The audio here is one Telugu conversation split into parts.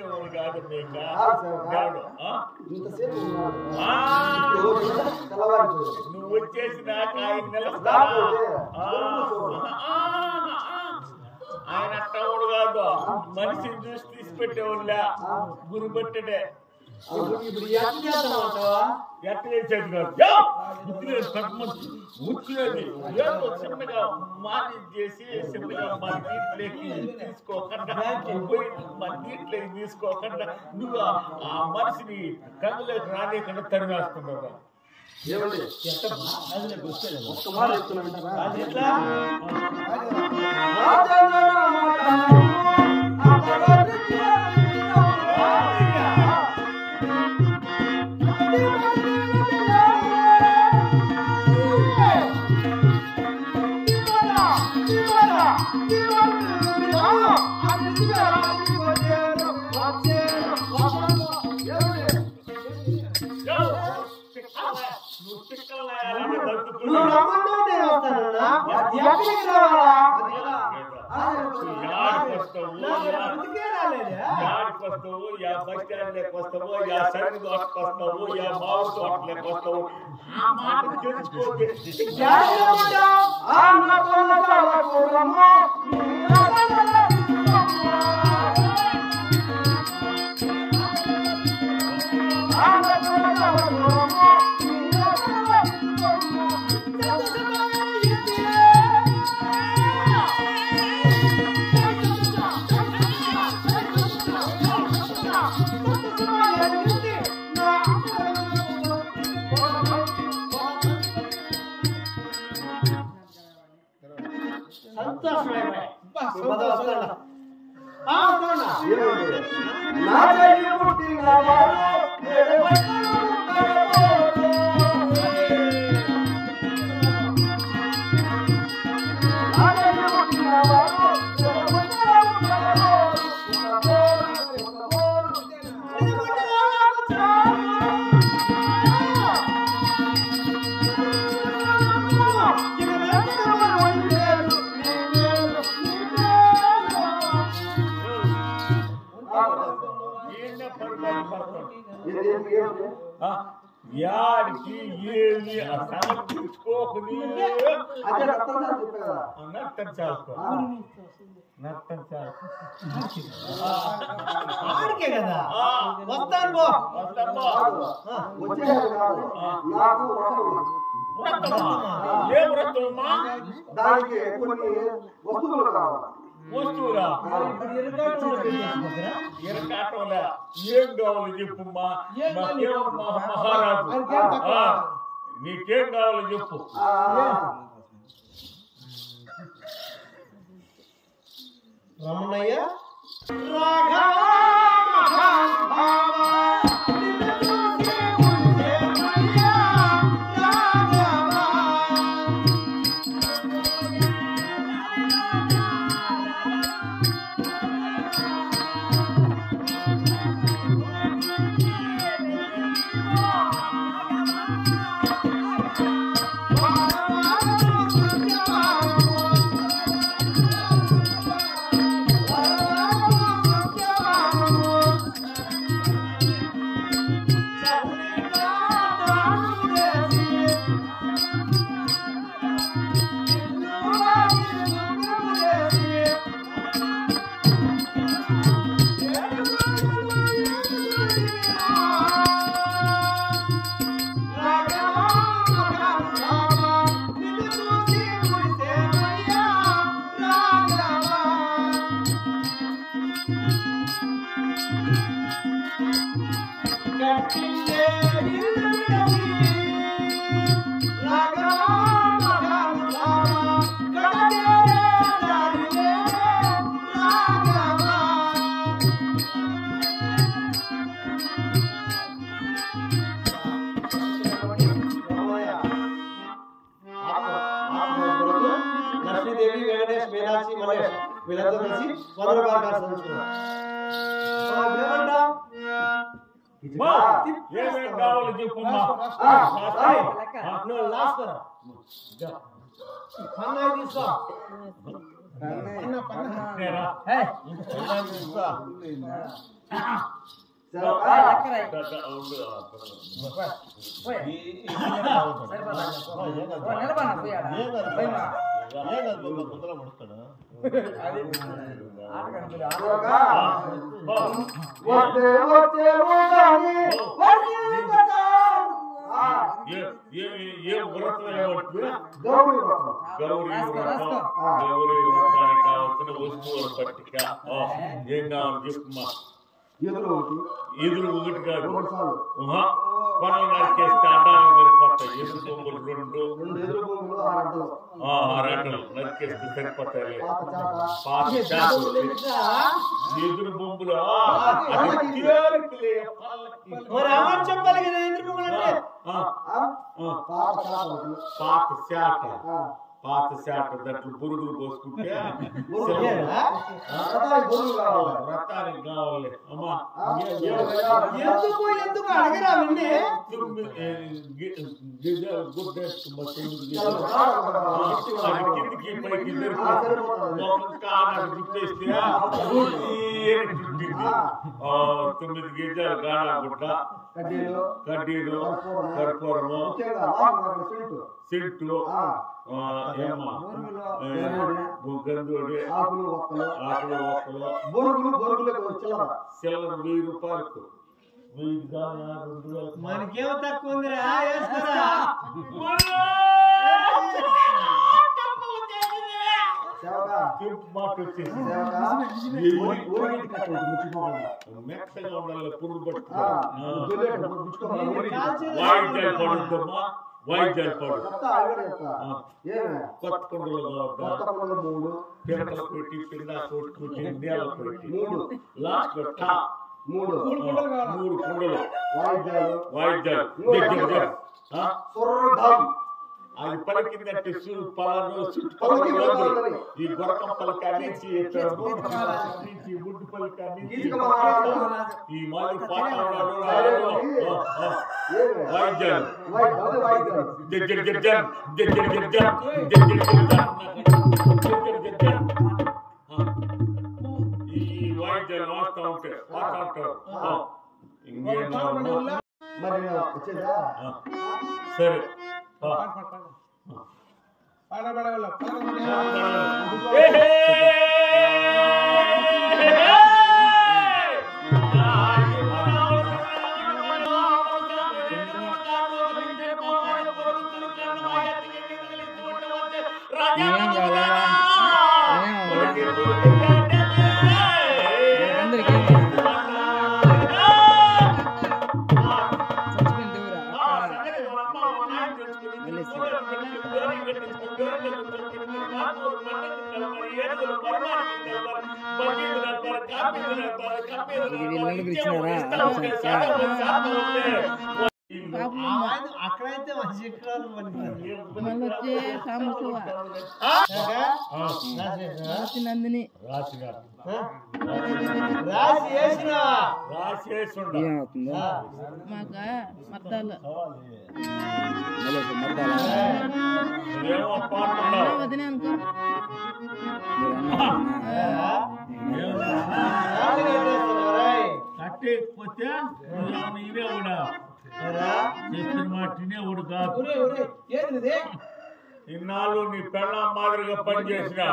ఉండేవాడు కాదు ఇంకా నువ్వు వచ్చేసి నాకు ఆయన నిలుస్తా ఆయన అట్టవాడు కాదు మనిషిని చూసి తీసి పెట్టేవాళ్ళ గురి పెట్టడే ఎట్ట చేసేది కాదు ఉచ్చినది ఏదో చిన్నగా మాది చేసి చిన్నగా మన దీంట్లోకి తీసుకోకుండా మన దీంట్లోకి తీసుకోకుండా నువ్వు ఆ మనిషిని కళ్ళలోకి రానికుండా తరివేస్తున్నావు వస్తావు యా బస్ స్టాండ్ లేక వస్తావు యా సైడ్ దోటకు వస్తావు యా మావు తోట లేక వస్తావు ఆ మాట తెలుసుకోండి యాడికి ఏమి సమర్పించుకోకుని నర్తం చాలుకో నర్తం చాలుకో కదా వస్తాను ఏ వ్రతమా దానికి కొన్ని వస్తువులు కావాలి వస్తువులా ఎరకాటంలా ఏం కావాలి చెప్పుమ్మా మహారాజు నీకేం కావాలి చెప్పు రమణయ్య లక్ష్మీదేవి వెంకటేష్ మీనాక్షి మల్లేష్ వీళ్ళందరూ కలిసి వందరపాకాలు సంచుకున్నారు. ఏమేం కావాలి చెప్పుమ్మా తీసుకో ఎదురు ఒకటి కాదు పనులు నరికేస్తే అడ్డాలు సరిపోతాయి. ఎదురు బొమ్మలు రెండు అరటలు నరికేస్తే సరిపోతాయి. ఎదురు బొమ్మలు చెప్పాలి కదా ఎదురు బొమ్మలు పాత శాట దాంట్లో పురుగులు పోసుకుంటే రథానికి కావాలి. అమ్మా ఎందుకు అడగరా కిందికి పైకి చుట్టేస్తే 9 గిజాలు గాడాగుడ్డ కడ్డీలు కర్పూరము సెంటు గంధుడి ఆకులు ఒక్కలు చిల్లర 1000 రూపాయలకు మనకేమో తక్కువ ఉందిరా మాట వచ్చేసి మెత్తగా ఉండాలి. పురుగు వాయిద్యాలు పడుద్దమ్మా వాయిద్యాలు పడు కొత్త కుండలు పిల్లలు పెట్టి పిల్ల కొట్టుకుంటే నేల పెట్టి లాస్ట్ 3 కుండలు వాయిద్యాలు అది పలికిందంటే ఈ గొరకం పలకాన్ని గుడ్డు పలకాన్ని ఈ మాది వాయిద్యాలు ఈ వాయిద్యాలు వాడుతూ ఉంటే వాడుతుంటారు. సరే అక్కడైతే మంచి నందిని మాకు మద్దాలు వదిలే అనుకో కట్టేకపోతే ఇదే కూడా చెప్పిన మాటనే ఊడు కాదు. ఇన్నాళ్ళు నీ పెళ్ళాం మాదిరిగా పనిచేసిన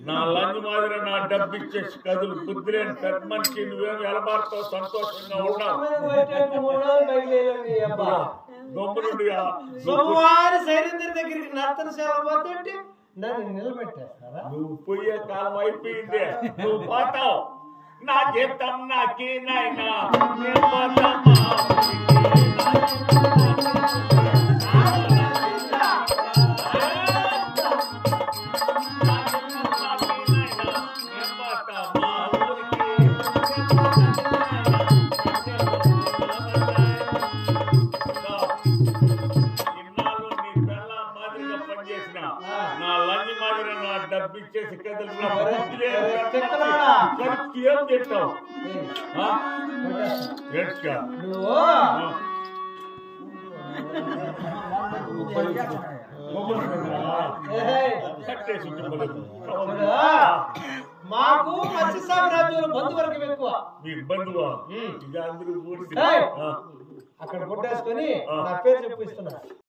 నా లంచ్ మాదిరి నా డబ్బు ఇచ్చేసి కదులు బుద్ధి లేని పెద్ద మనిషి నువ్వేమి ఎలబారుతో సంతోషంగా ఉన్నావు. సోమవారం సైరేంద్ర దగ్గరికి నర్తనశాల పోతుంటే నన్ను నిలబెట్టేస్తారా? నువ్వు పోయే కాలం అయిపోయింది. నువ్వు పోతావు. నా జీతం నాకే నాయనా నా లంచ్ మాదిరి నా డబ్బు ఇచ్చేసి కదులు ఏం చెప్తావు? కట్టేసి మాకు మత్స్య సామ్రాజ్యంలో బంధువర్గం ఎక్కువ. మీ బంధువా? ఇది అందరూ పూర్తి ఏయ్! అక్కడ కొట్టేసుకొని నా పేరు చెప్పిస్తున్నా.